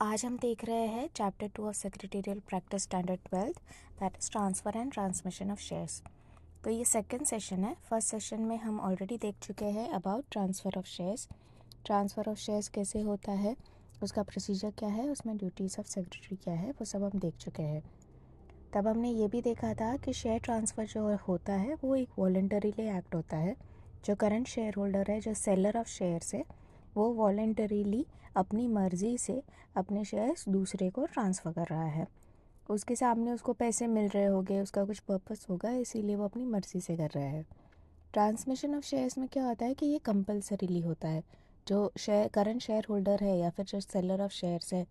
आज हम देख रहे हैं chapter 2 of secretarial practice standard 12th, that is transfer and transmission of shares. तो ये सेकंड सेशन है। फर्स्ट सेशन में हम ऑलरेडी देख चुके हैं about transfer of shares. Transfer of shares कैसे होता है, उसका प्रोसीजर क्या है, उसमें ड्यूटीज़ ऑफ सेक्रेटरी क्या है, वो सब हम देख चुके हैं। तब हमने ये भी देखा था कि शेयर ट्रांसफ़र जो होता है वो एक वॉलंटरीली एक्ट होता है। जो करंट शेयर होल्डर है, जो सेलर ऑफ शेयर्स है, वो वॉलंटरीली अपनी मर्ज़ी से अपने शेयर्स दूसरे को ट्रांसफ़र कर रहा है। उसके सामने उसको पैसे मिल रहे होंगे, उसका कुछ पर्पस होगा, इसीलिए वो अपनी मर्ज़ी से कर रहा है। ट्रांसमिशन ऑफ शेयर्स में क्या होता है कि ये कंपल्सरीली होता है। जो करंट शेयर होल्डर है या फिर जो सेलर ऑफ शेयर्स है,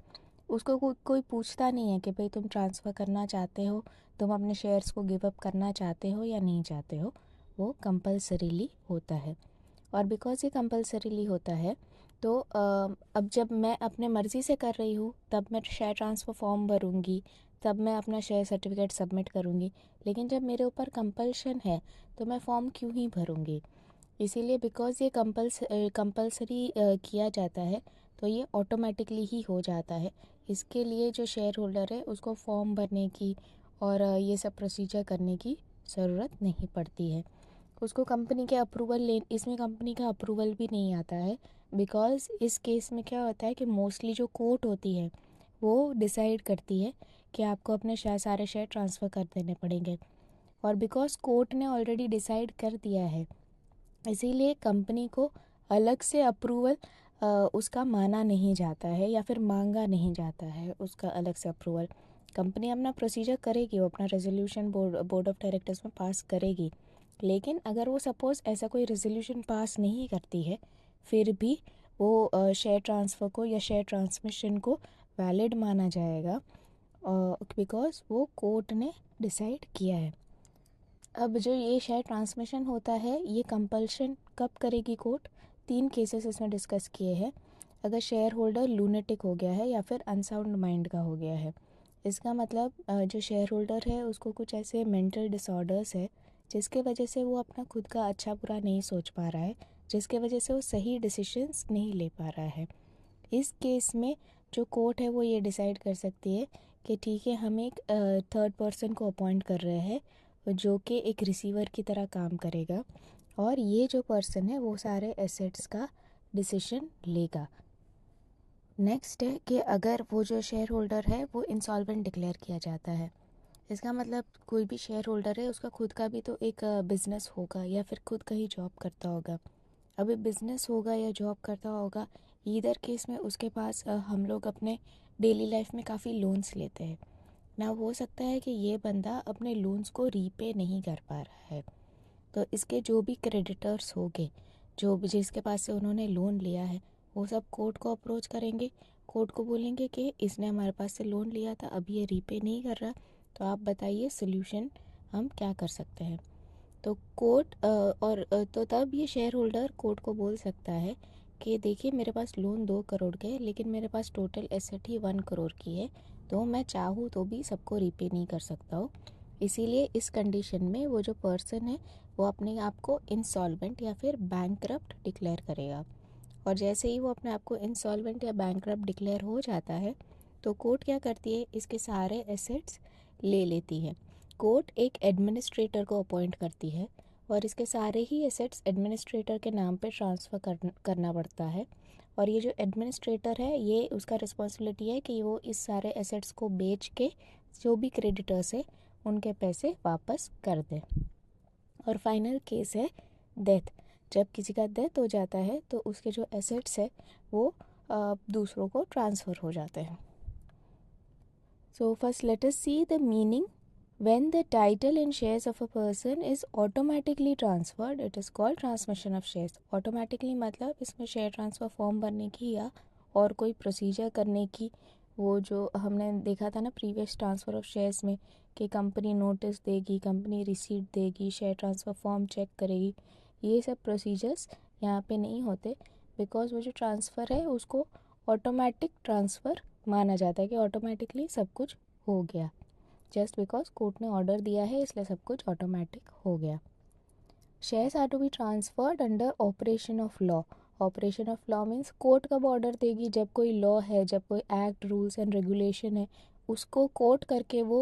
उसको कोई पूछता नहीं है कि भाई तुम ट्रांसफ़र करना चाहते हो, तुम अपने शेयर्स को गिव अप करना चाहते हो या नहीं चाहते हो। वो कंपल्सरीली होता है। और बिकॉज़ ये कंपल्सरीली होता है तो अब जब मैं अपने मर्ज़ी से कर रही हूँ तब मैं शेयर ट्रांसफ़र फॉर्म भरूँगी, तब मैं अपना शेयर सर्टिफिकेट सबमिट करूँगी। लेकिन जब मेरे ऊपर कंपल्शन है तो मैं फॉर्म क्यों ही भरूँगी। इसीलिए बिकॉज़ ये कंपल्सरी किया जाता है तो ये ऑटोमेटिकली ही हो जाता है। इसके लिए जो शेयर होल्डर है उसको फॉर्म भरने की और ये सब प्रोसीजर करने की ज़रूरत नहीं पड़ती है। उसको कंपनी के अप्रूवल इसमें कंपनी का अप्रूवल भी नहीं आता है। बिकॉज़ इस केस में क्या होता है कि मोस्टली जो कोर्ट होती है वो डिसाइड करती है कि आपको अपने सारे शेयर ट्रांसफ़र कर देने पड़ेंगे। और बिकॉज़ कोर्ट ने ऑलरेडी डिसाइड कर दिया है, इसीलिए कंपनी को अलग से अप्रूवल उसका माना नहीं जाता है या फिर मांगा नहीं जाता है उसका अलग से अप्रूवल। कंपनी अपना प्रोसीजर करेगी, वो अपना रेजोल्यूशन बोर्ड ऑफ डायरेक्टर्स में पास करेगी। लेकिन अगर वो सपोज़ ऐसा कोई रेजोल्यूशन पास नहीं करती है, फिर भी वो शेयर ट्रांसफ़र को या शेयर ट्रांसमिशन को वैलिड माना जाएगा बिकॉज़ वो कोर्ट ने डिसाइड किया है। अब जो ये शेयर ट्रांसमिशन होता है, ये कंपल्शन कब करेगी कोर्ट? 3 केसेस इसमें डिस्कस किए हैं। अगर शेयर होल्डर लूनेटिक हो गया है या फिर अनसाउंड माइंड का हो गया है। इसका मतलब जो शेयर होल्डर है उसको कुछ ऐसे मेंटल डिसऑर्डर्स है जिसके वजह से वो अपना खुद का अच्छा बुरा नहीं सोच पा रहा है, जिसके वजह से वो सही डिसीजंस नहीं ले पा रहा है। इस केस में जो कोर्ट है वो ये डिसाइड कर सकती है कि ठीक है, हम एक थर्ड पर्सन को अपॉइंट कर रहे हैं जो कि एक रिसीवर की तरह काम करेगा और ये जो पर्सन है वो सारे एसेट्स का डिसीजन लेगा। नेक्स्ट है कि अगर वो जो शेयर होल्डर है वो इंसॉल्वेंट डिक्लेयर किया जाता है। इसका मतलब कोई भी शेयर होल्डर है उसका खुद का भी तो एक बिजनेस होगा या फिर खुद कहीं जॉब करता होगा। अभी बिजनेस होगा या जॉब करता होगा, ईदर केस में उसके पास हम लोग अपने डेली लाइफ में काफ़ी लोन्स लेते हैं ना। हो सकता है कि ये बंदा अपने लोन्स को रीपे नहीं कर पा रहा है, तो इसके जो भी क्रेडिटर्स होंगे, जो भी जिसके पास से उन्होंने लोन लिया है, वो सब कोर्ट को अप्रोच करेंगे। कोर्ट को बोलेंगे कि इसने हमारे पास से लोन लिया था, अभी ये रीपे नहीं कर रहा, तो आप बताइए सोल्यूशन हम क्या कर सकते हैं। तो कोर्ट तो तब ये शेयर होल्डर कोर्ट को बोल सकता है कि देखिए, मेरे पास लोन 2 करोड़ के है लेकिन मेरे पास टोटल एसेट ही 1 करोड़ की है, तो मैं चाहूँ तो भी सबको रीपे नहीं कर सकता हूँ। इसीलिए इस कंडीशन में वो जो पर्सन है वो अपने आप को इंसॉल्वेंट या फिर बैंकरप्ट डिक्लेयर करेगा। और जैसे ही वो अपने आप को इंसॉल्वेंट या बैंकरप्ट डिक्लेयर हो जाता है तो कोर्ट क्या करती है, इसके सारे एसेट्स ले लेती है। कोर्ट एक एडमिनिस्ट्रेटर को अपॉइंट करती है और इसके सारे ही एसेट्स एडमिनिस्ट्रेटर के नाम पे ट्रांसफ़र करना पड़ता है। और ये जो एडमिनिस्ट्रेटर है, ये उसका रिस्पॉन्सिबिलिटी है कि वो इस सारे एसेट्स को बेच के जो भी क्रेडिटर्स है उनके पैसे वापस कर दे। और फाइनल केस है डेथ। जब किसी का डेथ हो जाता है तो उसके जो एसेट्स है वो दूसरों को ट्रांसफ़र हो जाते हैं। So first let us see the meaning. When the title and shares of a person is automatically transferred, it is called transmission of shares. Automatically मतलब इसमें शेयर ट्रांसफ़र फॉर्म भरने की या और कोई प्रोसीजर करने की, वो जो हमने देखा था ना प्रीवियस ट्रांसफ़र ऑफ शेयर्स में, कि कंपनी नोटिस देगी, कंपनी रिसीट देगी, शेयर ट्रांसफ़र फॉर्म चेक करेगी, ये सब प्रोसीजर्स यहाँ पे नहीं होते। बिकॉज वो जो ट्रांसफ़र है उसको ऑटोमेटिक ट्रांसफ़र माना जाता है कि ऑटोमेटिकली सब कुछ हो गया। जस्ट बिकॉज कोर्ट ने ऑर्डर दिया है इसलिए सब कुछ ऑटोमेटिक हो गया। Shares are to be transferred under operation of law, operation of law means court कब ऑर्डर देगी, जब कोई लॉ है, जब कोई एक्ट, रूल्स एंड रेगुलेशन है, उसको कोर्ट करके वो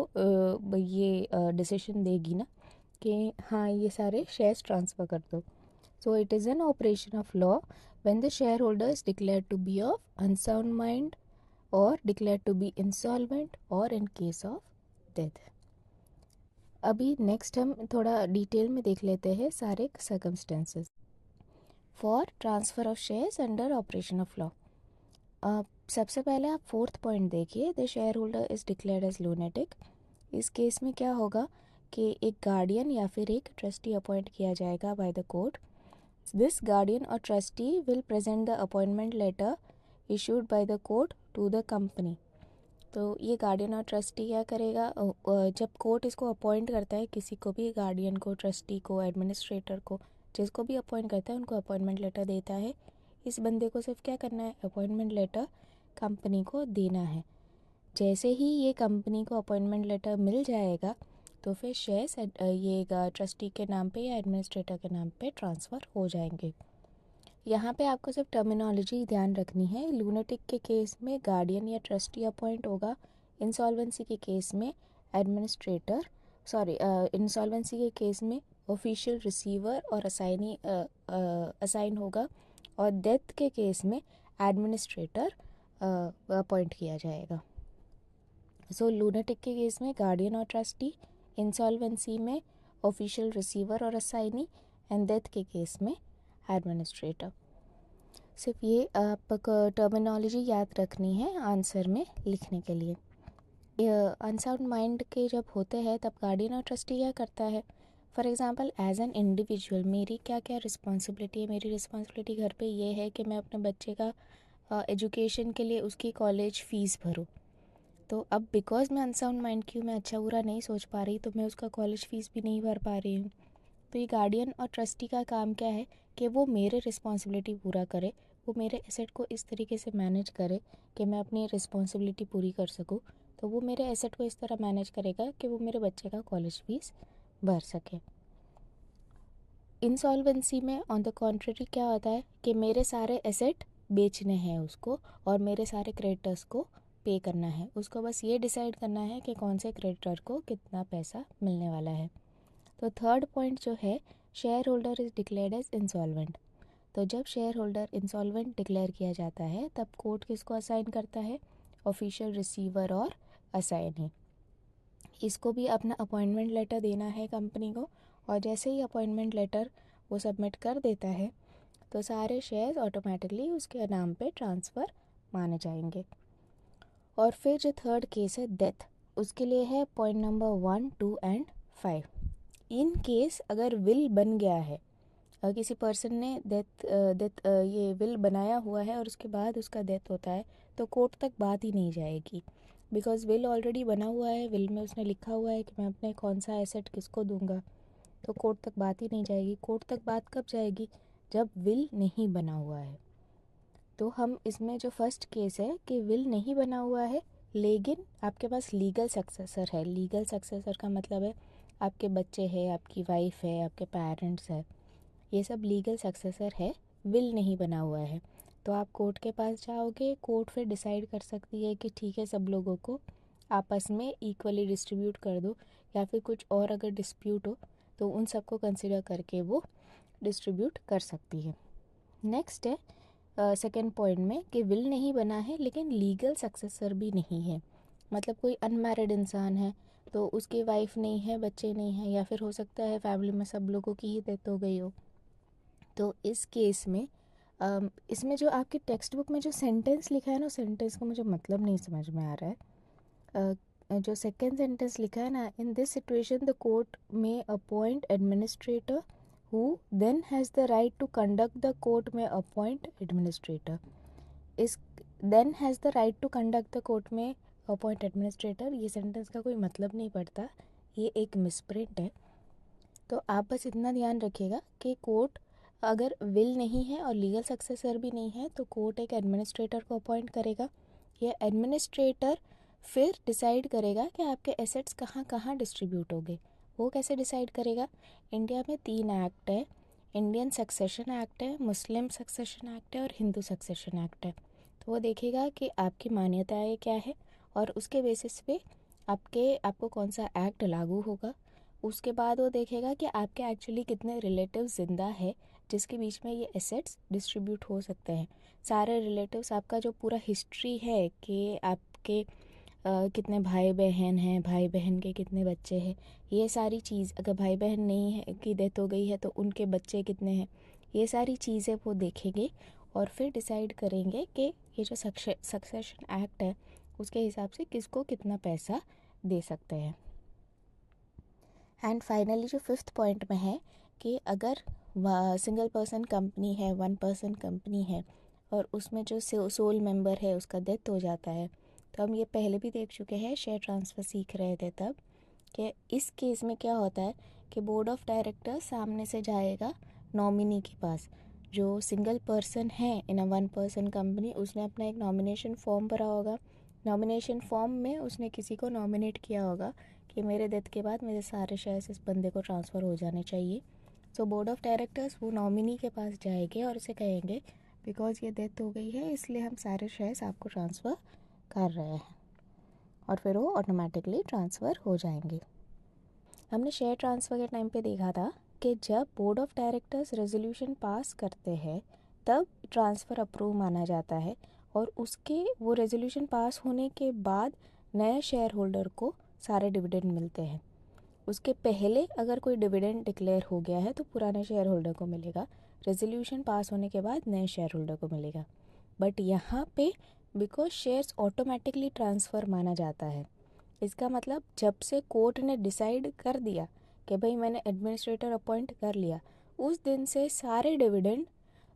ये डिसीजन देगी ना कि हाँ ये सारे शेयर्स ट्रांसफ़र कर दो. So it is an operation of law when the share holder is declared to be of unsound mind और डिक्लेयर्ड टू बी इंसॉल्वेंट और इन केस ऑफ डेथ. अभी नेक्स्ट हम थोड़ा डिटेल में देख लेते हैं सारे circumstances for transfer of shares under operation of law. सबसे पहले आप फोर्थ पॉइंट देखिए, the share holder is declared as lunatic. इस केस में क्या होगा कि एक गार्डियन या फिर एक ट्रस्टी अपॉइंट किया जाएगा by the court. This guardian और trustee will present the appointment letter issued by the court to the company. तो ये गार्डियन और ट्रस्टी क्या करेगा, जब कोर्ट इसको अपॉइंट करता है, किसी को भी, गार्डियन को, ट्रस्टी को, एडमिनिस्ट्रेटर को, जिसको भी अपॉइंट करता है उनको अपॉइंटमेंट लेटर देता है. इस बंदे को सिर्फ क्या करना है, अपॉइंटमेंट लेटर कंपनी को देना है. जैसे ही ये कंपनी को अपॉइंटमेंट लेटर मिल जाएगा तो फिर शेयर्स ये ट्रस्टी के नाम पे या एडमिनिस्ट्रेटर के नाम पे ट्रांसफ़र हो जाएंगे. यहाँ पे आपको सिर्फ टर्मिनोलॉजी ध्यान रखनी है. लूनेटिक के केस में गार्डियन या ट्रस्टी अपॉइंट होगा. इंसॉल्वेंसी के केस में एडमिनिस्ट्रेटर, इंसॉल्वेंसी के केस में ऑफिशियल रिसीवर और असाइन होगा. और डेथ के केस में एडमिनिस्ट्रेटर अपॉइंट किया जाएगा. सो लूनेटिक के केस में गार्डियन और ट्रस्टी, इंसॉल्वेंसी में ऑफिशियल रिसीवर और असाइनी, एंड डेथ के केस में एडमिनिस्ट्रेटर. सिर्फ ये आपको टर्मिनोलॉजी याद रखनी है आंसर में लिखने के लिए. अनसाउंड माइंड के जब होते हैं तब गार्डियन और ट्रस्टी क्या करता है, for example as an individual मेरी क्या क्या रिस्पॉन्सिबिलिटी है. मेरी रिस्पॉन्सिबिलिटी घर पे ये है कि मैं अपने बच्चे का एजुकेशन के लिए उसकी कॉलेज फ़ीस भरूँ. तो अब बिकॉज मैं अनसाउंड माइंड की हूँ, मैं अच्छा बुरा नहीं सोच पा रही, तो मैं उसका कॉलेज फ़ीस भी नहीं भर पा रही हूँ. तो ये गार्डियन और ट्रस्टी का काम क्या है कि वो मेरे रिस्पॉन्सिबिलिटी पूरा करे, वो मेरे एसेट को इस तरीके से मैनेज करे कि मैं अपनी रिस्पॉन्सिबिलिटी पूरी कर सकूँ. तो वो मेरे एसेट को इस तरह मैनेज करेगा कि वो मेरे बच्चे का कॉलेज फीस भर सके. इंसॉल्वेंसी में ऑन द कॉन्ट्ररी क्या होता है कि मेरे सारे एसेट बेचने हैं उसको और मेरे सारे क्रेडिटर्स को पे करना है. उसको बस ये डिसाइड करना है कि कौन से क्रेडिटर को कितना पैसा मिलने वाला है. तो थर्ड पॉइंट जो है, share holder is declared as insolvent. तो जब शेयर होल्डर इंसॉल्वेंट डिक्लेयर किया जाता है तब कोर्ट किसको असाइन करता है, ऑफिशियल रिसीवर और असाइनी. इसको भी अपना अपॉइंटमेंट लेटर देना है कंपनी को, और जैसे ही अपॉइंटमेंट लेटर वो सबमिट कर देता है तो सारे शेयर्स ऑटोमेटिकली उसके नाम पे ट्रांसफ़र माने जाएंगे. और फिर जो थर्ड केस है डेथ, उसके लिए है point number 1, 2 and 5. In case अगर विल बन गया है, किसी पर्सन ने ये विल बनाया हुआ है और उसके बाद उसका डेथ होता है, तो कोर्ट तक बात ही नहीं जाएगी. बिकॉज विल ऑलरेडी बना हुआ है, विल में उसने लिखा हुआ है कि मैं अपने कौन सा एसेट किसको दूंगा. तो कोर्ट तक बात ही नहीं जाएगी. कोर्ट तक बात कब जाएगी, जब विल नहीं बना हुआ है. तो हम इसमें जो फर्स्ट केस है कि विल नहीं बना हुआ है लेकिन आपके पास लीगल सक्सेसर है. लीगल सक्सेसर का मतलब है आपके बच्चे हैं, आपकी वाइफ है, आपके पेरेंट्स है, ये सब लीगल सक्सेसर है. विल नहीं बना हुआ है तो आप कोर्ट के पास जाओगे. कोर्ट फिर डिसाइड कर सकती है कि ठीक है सब लोगों को आपस में इक्वली डिस्ट्रीब्यूट कर दो, या फिर कुछ और अगर डिस्प्यूट हो तो उन सबको कंसिडर करके वो डिस्ट्रीब्यूट कर सकती है. नेक्स्ट है सेकेंड पॉइंट में कि विल नहीं बना है लेकिन लीगल सक्सेसर भी नहीं है. मतलब कोई अनमैरिड इंसान है तो उसकी वाइफ नहीं है, बच्चे नहीं हैं, या फिर हो सकता है फैमिली में सब लोगों की ही डेथ हो गई हो. तो इस केस में इसमें जो आपकी टेक्स्ट बुक में जो सेंटेंस लिखा है ना, सेंटेंस का मुझे मतलब नहीं समझ में आ रहा है. जो सेकेंड सेंटेंस लिखा है ना, in this situation the court may appoint administrator who then has the right to conduct the court may appoint administrator. इस then has the right to conduct the court में appoint administrator, ये sentence का कोई मतलब नहीं पड़ता, ये एक मिसप्रिंट है. तो आप बस इतना ध्यान रखिएगा कि कोर्ट अगर विल नहीं है और लीगल सक्सेसर भी नहीं है तो कोर्ट एक एडमिनिस्ट्रेटर को अपॉइंट करेगा. यह एडमिनिस्ट्रेटर फिर डिसाइड करेगा कि आपके एसेट्स कहाँ कहाँ डिस्ट्रीब्यूट होंगे. वो कैसे डिसाइड करेगा, इंडिया में 3 एक्ट है, इंडियन सक्सेशन एक्ट है, मुस्लिम सक्सेशन एक्ट है और हिंदू सक्सेशन एक्ट है। तो वो देखेगा कि आपकी मान्यताएं क्या है और उसके बेसिस पे आपको कौन सा एक्ट लागू होगा। उसके बाद वो देखेगा कि आपके एक्चुअली कितने रिलेटिव्स ज़िंदा है जिसके बीच में ये एसेट्स डिस्ट्रीब्यूट हो सकते हैं। सारे रिलेटिव्स, आपका जो पूरा हिस्ट्री है कि आपके कितने भाई बहन हैं, भाई बहन के कितने बच्चे हैं, ये सारी चीज़, अगर भाई बहन नहीं है की डेथ हो गई है तो उनके बच्चे कितने हैं, ये सारी चीज़ें वो देखेंगे और फिर डिसाइड करेंगे कि ये जो सक्सेशन एक्ट है उसके हिसाब से किसको कितना पैसा दे सकते हैं। एंड फाइनली जो फिफ्थ पॉइंट में है कि अगर सिंगल पर्सन कंपनी है, वन पर्सन कंपनी है और उसमें जो सोल मेंबर है उसका डेथ हो जाता है, तो हम ये पहले भी देख चुके हैं, शेयर ट्रांसफ़र सीख रहे थे तब, कि इस केस में क्या होता है कि बोर्ड ऑफ डायरेक्टर्स सामने से जाएगा नॉमिनी के पास। जो सिंगल पर्सन है इन अ वन पर्सन कंपनी, उसने अपना एक नॉमिनेशन फॉर्म भरा होगा। नॉमिनेशन फॉर्म में उसने किसी को नॉमिनेट किया होगा कि मेरे डेथ के बाद मेरे सारे शेयर्स इस बंदे को ट्रांसफ़र हो जाने चाहिए। सो बोर्ड ऑफ डायरेक्टर्स वो नॉमिनी के पास जाएंगे और उसे कहेंगे बिकॉज ये डेथ हो गई है इसलिए हम सारे शेयर्स आपको ट्रांसफ़र कर रहे हैं, और फिर वो ऑटोमेटिकली ट्रांसफ़र हो जाएंगे। हमने शेयर ट्रांसफ़र के टाइम पे देखा था कि जब board of directors resolution pass करते हैं तब ट्रांसफ़र अप्रूव माना जाता है, और उसके वो रेजोल्यूशन पास होने के बाद नए शेयर होल्डर को सारे डिविडेंड मिलते हैं। उसके पहले अगर कोई डिविडेंड डिक्लेयर हो गया है तो पुराने शेयर होल्डर को मिलेगा, रेजोल्यूशन पास होने के बाद नए शेयर होल्डर को मिलेगा। बट यहाँ पे बिकॉज शेयर्स ऑटोमेटिकली ट्रांसफ़र माना जाता है, इसका मतलब जब से कोर्ट ने डिसाइड कर दिया कि भाई मैंने एडमिनिस्ट्रेटर अपॉइंट कर लिया, उस दिन से सारे डिविडेंड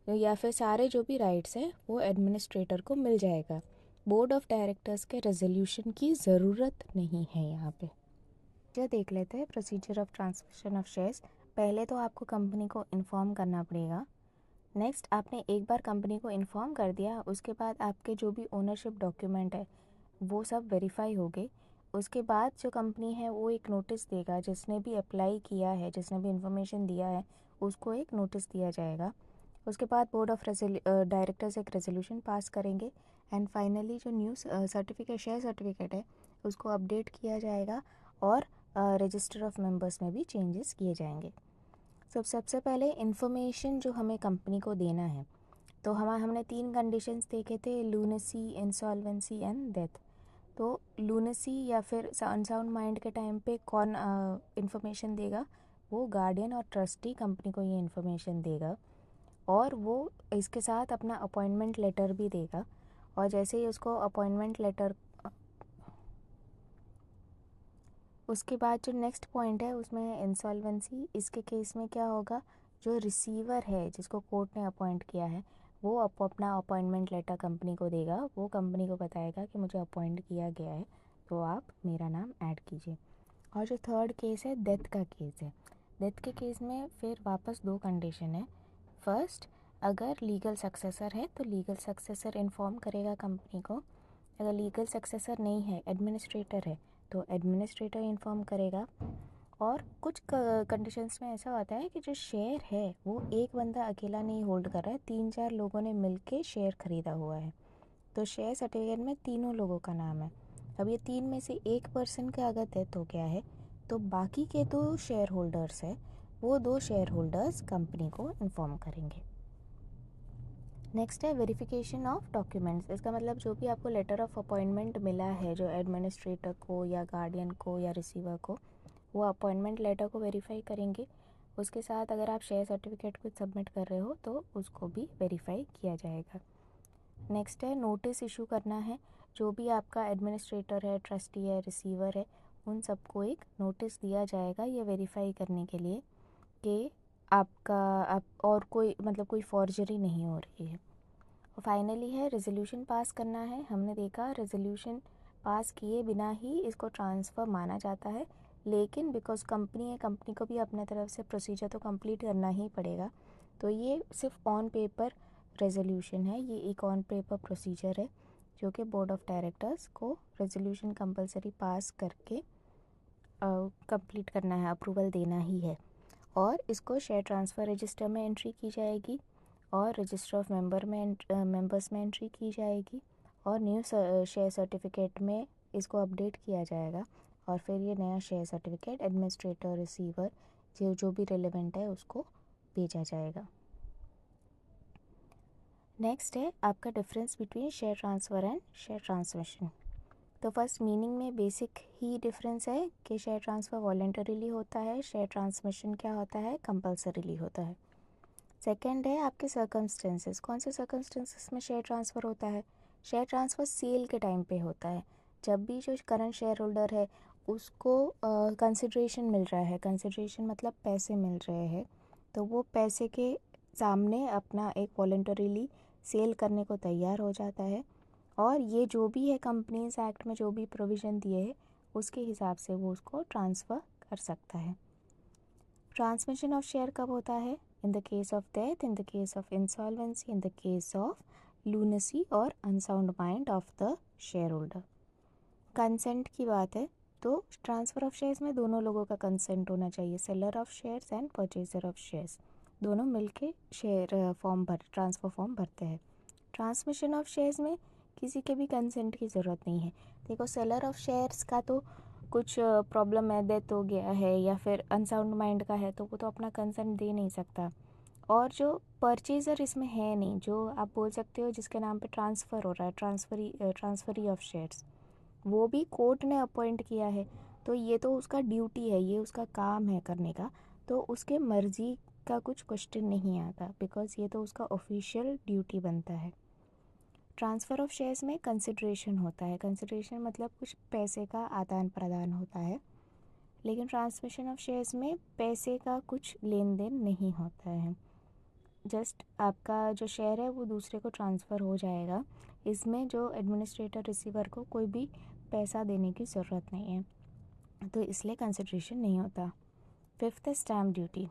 या फिर सारे जो भी राइट्स हैं वो एडमिनिस्ट्रेटर को मिल जाएगा। बोर्ड ऑफ डायरेक्टर्स के रेजोल्यूशन की ज़रूरत नहीं है यहाँ पे। जो देख लेते हैं procedure of transmission of shares. पहले तो आपको कंपनी को इन्फॉर्म करना पड़ेगा। नेक्स्ट, आपने एक बार कंपनी को इन्फॉर्म कर दिया, उसके बाद आपके जो भी ओनरशिप डॉक्यूमेंट है वो सब वेरीफाई हो गए। उसके बाद जो कंपनी है वो एक नोटिस देगा, जिसने भी अप्लाई किया है, जिसने भी इंफॉर्मेशन दिया है उसको एक नोटिस दिया जाएगा। उसके बाद बोर्ड ऑफ डायरेक्टर्स एक रेजोल्यूशन पास करेंगे एंड फाइनली जो न्यू शेयर सर्टिफिकेट है उसको अपडेट किया जाएगा और रजिस्टर ऑफ मेंबर्स में भी चेंजेस किए जाएंगे। सबसे पहले इन्फॉर्मेशन जो हमें कंपनी को देना है, तो हमने 3 कंडीशंस देखे थे, लूनेसी, इंसॉल्वेंसी एंड डेथ। तो लूनेसी या फिर अनसाउंड माइंड के टाइम पे कौन इन्फॉर्मेशन देगा, वो गार्डियन और ट्रस्टी कंपनी को ये इन्फॉर्मेशन देगा, और वो इसके साथ अपना अपॉइंटमेंट लेटर भी देगा। और जैसे ही उसको अपॉइंटमेंट लेटर, उसके बाद जो नेक्स्ट पॉइंट है उसमें है इंसॉल्वेंसी। इसके केस में क्या होगा, जो रिसीवर है जिसको कोर्ट ने अपॉइंट किया है वो अपना अपॉइंटमेंट लेटर कंपनी को देगा। वो कंपनी को बताएगा कि मुझे अपॉइंट किया गया है तो आप मेरा नाम ऐड कीजिए। और जो थर्ड केस है डेथ का केस है। डेथ के केस में फिर वापस 2 कंडीशन है। फर्स्ट, अगर लीगल सक्सेसर है तो लीगल सक्सेसर इन्फॉर्म करेगा कंपनी को। अगर लीगल सक्सेसर नहीं है, एडमिनिस्ट्रेटर है, तो एडमिनिस्ट्रेटर इन्फॉर्म करेगा। और कुछ कंडीशंस में ऐसा होता है कि जो शेयर है वो एक बंदा अकेला नहीं होल्ड कर रहा है, 3-4 लोगों ने मिलके शेयर खरीदा हुआ है, तो शेयर सर्टिफिकेट में तीनों लोगों का नाम है। अब ये 3 में से एक पर्सन का अगर डेथ हो गया है तो बाकी के 2 शेयर होल्डर्स है, वो 2 शेयर होल्डर्स कंपनी को इन्फॉर्म करेंगे। नेक्स्ट है वेरिफिकेशन ऑफ डॉक्यूमेंट्स। इसका मतलब जो भी आपको लेटर ऑफ अपॉइंटमेंट मिला है, जो एडमिनिस्ट्रेटर को या गार्डियन को या रिसीवर को, वो अपॉइंटमेंट लेटर को वेरीफाई करेंगे। उसके साथ अगर आप शेयर सर्टिफिकेट कुछ सबमिट कर रहे हो तो उसको भी वेरीफाई किया जाएगा। नेक्स्ट है नोटिस इशू करना है। जो भी आपका एडमिनिस्ट्रेटर है, ट्रस्टी है, रिसीवर है, उन सबको एक नोटिस दिया जाएगा ये वेरीफाई करने के लिए कि आप और कोई कोई फॉर्जरी नहीं हो रही है। और फाइनली है रेजोल्यूशन पास करना है। हमने देखा रेजोल्यूशन पास किए बिना ही इसको ट्रांसफ़र माना जाता है, लेकिन बिकॉज कंपनी है, कंपनी को भी अपने तरफ से प्रोसीजर तो कंप्लीट करना ही पड़ेगा, तो ये सिर्फ ऑन पेपर रेजोल्यूशन है, ये एक ऑन पेपर प्रोसीजर है जो कि बोर्ड ऑफ डायरेक्टर्स को रेजोल्यूशन कंपलसरी पास करके कंप्लीट करना है, अप्रूवल देना ही है। और इसको शेयर ट्रांसफ़र रजिस्टर में एंट्री की जाएगी और रजिस्टर ऑफ मेंबर्स में एंट्री की जाएगी और न्यू शेयर सर्टिफिकेट में इसको अपडेट किया जाएगा और फिर ये नया शेयर सर्टिफिकेट एडमिनिस्ट्रेटर रिसीवर जो भी रिलेवेंट है उसको भेजा जाएगा। नेक्स्ट है आपका difference between share transfer and share transmission. तो फर्स्ट मीनिंग में बेसिक ही डिफरेंस है कि शेयर ट्रांसफ़र वॉलेंटरीली होता है, शेयर ट्रांसमिशन क्या होता है, कंपल्सरीली होता है। सेकंड है आपके सर्कमस्टेंसेस। कौन से सर्कमस्टेंसेस में शेयर ट्रांसफ़र होता है? शेयर ट्रांसफ़र सेल के टाइम पे होता है, जब भी जो करंट शेयर होल्डर है उसको कंसिडरेशन मिल रहा है, कंसिडरेशन मतलब पैसे मिल रहे हैं, तो वो पैसे के सामने अपना एक वॉलेंटरीली सेल करने को तैयार हो जाता है और ये जो भी है कंपनीज एक्ट में जो भी प्रोविज़न दिए हैं उसके हिसाब से वो उसको ट्रांसफ़र कर सकता है। ट्रांसमिशन ऑफ शेयर कब होता है? In the case of death, in the case of insolvency, in the case of lunacy और unsound mind of the share holder. Consent की बात है तो ट्रांसफ़र ऑफ शेयर्स में दोनों लोगों का कंसेंट होना चाहिए, seller of shares and purchaser of shares, दोनों मिलके शेयर ट्रांसफ़र फॉर्म भरते हैं। ट्रांसमिशन ऑफ शेयर्स में किसी के भी कंसेंट की ज़रूरत नहीं है। देखो सेलर ऑफ शेयर्स का तो कुछ प्रॉब्लम है, डेथ हो गया है या फिर अनसाउंड माइंड का है तो वो तो अपना कंसेंट दे नहीं सकता। और जो परचेज़र इसमें है नहीं, जो आप बोल सकते हो जिसके नाम पे ट्रांसफ़र हो रहा है, ट्रांसफरी ऑफ शेयर्स, वो भी कोर्ट ने अपॉइंट किया है तो ये तो उसका ड्यूटी है, ये उसका काम है करने का, तो उसके मर्ज़ी का कुछ क्वेश्चन नहीं आता बिकॉज़ ये तो उसका ऑफिशियल ड्यूटी बनता है। ट्रांसफ़र ऑफ शेयर्स में कंसिडरेशन होता है, कंसिडरेशन मतलब कुछ पैसे का आदान प्रदान होता है, लेकिन ट्रांसमिशन ऑफ शेयर्स में पैसे का कुछ लेन देन नहीं होता है, जस्ट आपका जो शेयर है वो दूसरे को ट्रांसफ़र हो जाएगा। इसमें जो एडमिनिस्ट्रेटर रिसीवर को कोई भी पैसा देने की ज़रूरत नहीं है, तो इसलिए कंसिडरेशन नहीं होता। फिफ्थ है stamp duty.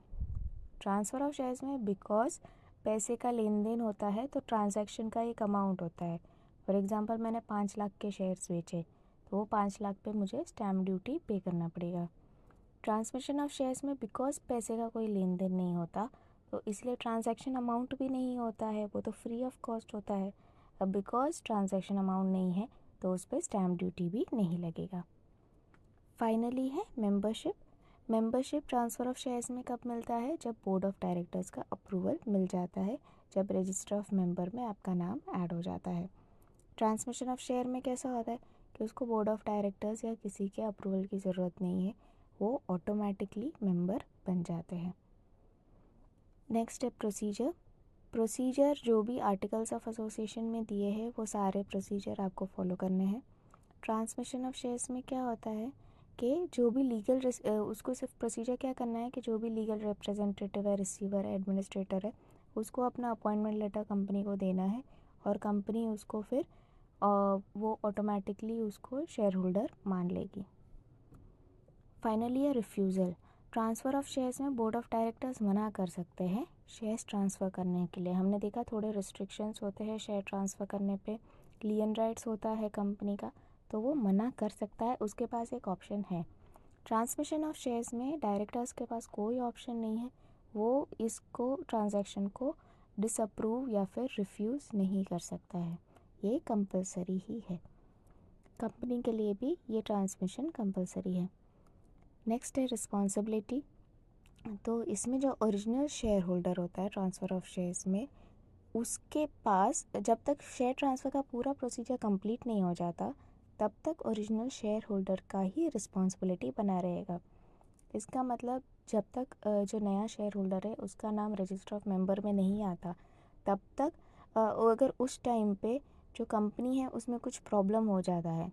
Transfer of shares में बिकॉज पैसे का लेन देन होता है तो ट्रांजैक्शन का एक अमाउंट होता है। फॉर एग्ज़ाम्पल मैंने 5 लाख के शेयर्स बेचे तो वो 5 लाख पे मुझे स्टैम्प ड्यूटी पे करना पड़ेगा। ट्रांसमिशन ऑफ शेयर्स में बिकॉज पैसे का कोई लेन देन नहीं होता तो इसलिए ट्रांजैक्शन अमाउंट भी नहीं होता है, वो तो फ्री ऑफ कॉस्ट होता है। अब बिकॉज ट्रांजैक्शन अमाउंट नहीं है तो उस पर स्टैम्प ड्यूटी भी नहीं लगेगा। फाइनली है मेंबरशिप ट्रांसफ़र ऑफ शेयर्स में कब मिलता है? जब बोर्ड ऑफ डायरेक्टर्स का अप्रूवल मिल जाता है, जब रजिस्टर ऑफ मेंबर में आपका नाम ऐड हो जाता है। ट्रांसमिशन ऑफ शेयर में कैसा होता है कि उसको बोर्ड ऑफ डायरेक्टर्स या किसी के अप्रूवल की ज़रूरत नहीं है, वो ऑटोमेटिकली मेंबर बन जाते हैं। नेक्स्ट है प्रोसीजर जो भी आर्टिकल्स ऑफ एसोसिएशन में दिए हैं वो सारे प्रोसीजर आपको फॉलो करने हैं। ट्रांसमिशन ऑफ शेयर्स में क्या होता है कि जो भी लीगल उसको सिर्फ प्रोसीजर क्या करना है कि जो भी लीगल रिप्रेजेंटेटिव है, रिसीवर है, एडमिनिस्ट्रेटर है, उसको अपना अपॉइंटमेंट लेटर कंपनी को देना है और कंपनी उसको फिर वो ऑटोमेटिकली उसको शेयर होल्डर मान लेगी। फाइनली है रिफ्यूज़ल। ट्रांसफ़र ऑफ शेयर्स में बोर्ड ऑफ डायरेक्टर्स मना कर सकते हैं शेयर्स ट्रांसफ़र करने के लिए। हमने देखा थोड़े रिस्ट्रिक्शंस होते हैं शेयर ट्रांसफ़र करने पे, लियन राइट्स होता है कंपनी का, तो वो मना कर सकता है, उसके पास एक ऑप्शन है। ट्रांसमिशन ऑफ शेयर्स में डायरेक्टर्स के पास कोई ऑप्शन नहीं है, वो इसको ट्रांजैक्शन को डिसअप्रूव या फिर रिफ्यूज़ नहीं कर सकता है, ये कंपलसरी ही है। कंपनी के लिए भी ये ट्रांसमिशन कंपलसरी है। नेक्स्ट है रिस्पॉन्सिबिलिटी। तो इसमें जो ओरिजिनल शेयर होल्डर होता है ट्रांसफ़र ऑफ शेयर्स में, उसके पास जब तक शेयर ट्रांसफ़र का पूरा प्रोसीजर कंप्लीट नहीं हो जाता तब तक ओरिजिनल शेयर होल्डर का ही रिस्पॉन्सिबिलिटी बना रहेगा। इसका मतलब जब तक जो नया शेयर होल्डर है उसका नाम रजिस्टर ऑफ मेंबर में नहीं आता तब तक अगर उस टाइम पे जो कंपनी है उसमें कुछ प्रॉब्लम हो जाता है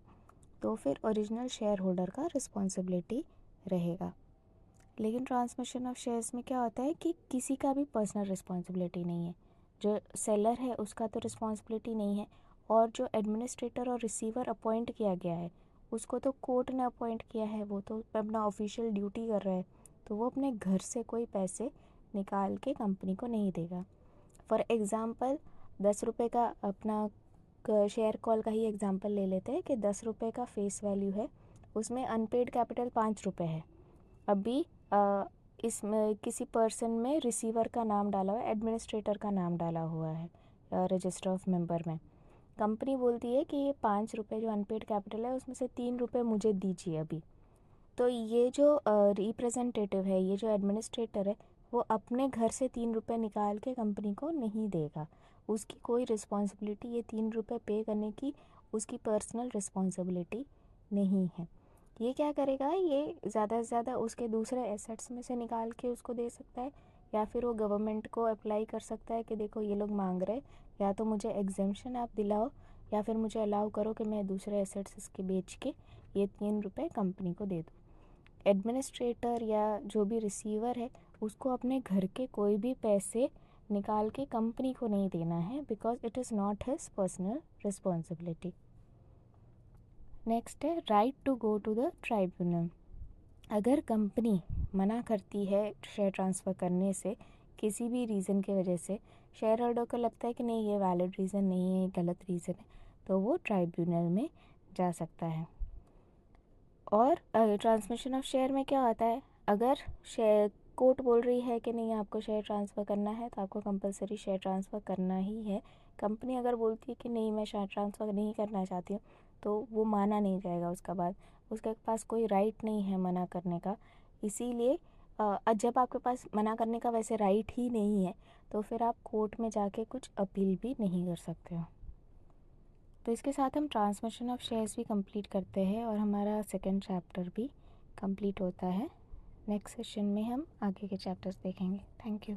तो फिर ओरिजिनल शेयर होल्डर का रिस्पॉन्सिबिलिटी रहेगा। लेकिन ट्रांसमिशन ऑफ शेयर्स में क्या होता है कि किसी का भी पर्सनल रिस्पॉन्सिबिलिटी नहीं है, जो सेलर है उसका तो रिस्पॉन्सिबिलिटी नहीं है और जो एडमिनिस्ट्रेटर और रिसीवर अपॉइंट किया गया है उसको तो कोर्ट ने अपॉइंट किया है, वो तो अपना ऑफिशियल ड्यूटी कर रहा है, तो वो अपने घर से कोई पैसे निकाल के कंपनी को नहीं देगा। फॉर एग्ज़ाम्पल 10 रुपये का अपना शेयर कॉल का ही एग्ज़ाम्पल ले लेते हैं कि 10 रुपये का फेस वैल्यू है, उसमें अनपेड कैपिटल 5 रुपये है। अभी इसमें किसी पर्सन में रिसीवर का नाम डाला हुआ है, एडमिनिस्ट्रेटर का नाम डाला हुआ है रजिस्टर ऑफ मेंबर में। कंपनी बोलती है कि ये 5 रुपये जो अनपेड कैपिटल है उसमें से 3 रुपये मुझे दीजिए अभी। तो ये जो रिप्रेजेंटेटिव है, ये जो एडमिनिस्ट्रेटर है, वो अपने घर से 3 रुपये निकाल के कंपनी को नहीं देगा। उसकी कोई रिस्पॉन्सिबिलिटी ये 3 रुपये पे करने की उसकी पर्सनल रिस्पॉन्सिबिलिटी नहीं है। ये क्या करेगा, ये ज़्यादा से ज़्यादा उसके दूसरे एसेट्स में से निकाल के उसको दे सकता है, या फिर वो गवर्नमेंट को अप्लाई कर सकता है कि देखो ये लोग मांग रहे, या तो मुझे एग्जेम्पशन आप दिलाओ या फिर मुझे अलाउ करो कि मैं दूसरे एसेट्स इसके बेच के ये 3 रुपये कंपनी को दे दूँ। एडमिनिस्ट्रेटर या जो भी रिसीवर है उसको अपने घर के कोई भी पैसे निकाल के कंपनी को नहीं देना है, because it is not his personal responsibility. Next है right to go to the tribunal. अगर कंपनी मना करती है शेयर ट्रांसफ़र करने से किसी भी रीज़न की वजह से, शेयर होल्डर को लगता है कि नहीं ये वैलिड रीज़न नहीं है, ये गलत रीज़न है, तो वो ट्राइब्यूनल में जा सकता है। और ट्रांसमिशन ऑफ शेयर में क्या होता है, अगर शेयर कोर्ट बोल रही है कि नहीं आपको शेयर ट्रांसफ़र करना है तो आपको कंपलसरी शेयर ट्रांसफ़र करना ही है। कंपनी अगर बोलती है कि नहीं मैं शेयर ट्रांसफ़र नहीं करना चाहती हूँ तो वो माना नहीं जाएगा, उसका बाद उसके पास कोई राइट नहीं है मना करने का। इसीलिए जब आपके पास मना करने का वैसे राइट ही नहीं है तो फिर आप कोर्ट में जाके कुछ अपील भी नहीं कर सकते हो। तो इसके साथ हम ट्रांसमिशन ऑफ शेयर्स भी कंप्लीट करते हैं और हमारा सेकंड चैप्टर भी कंप्लीट होता है। नेक्स्ट सेशन में हम आगे के चैप्टर्स देखेंगे। Thank you.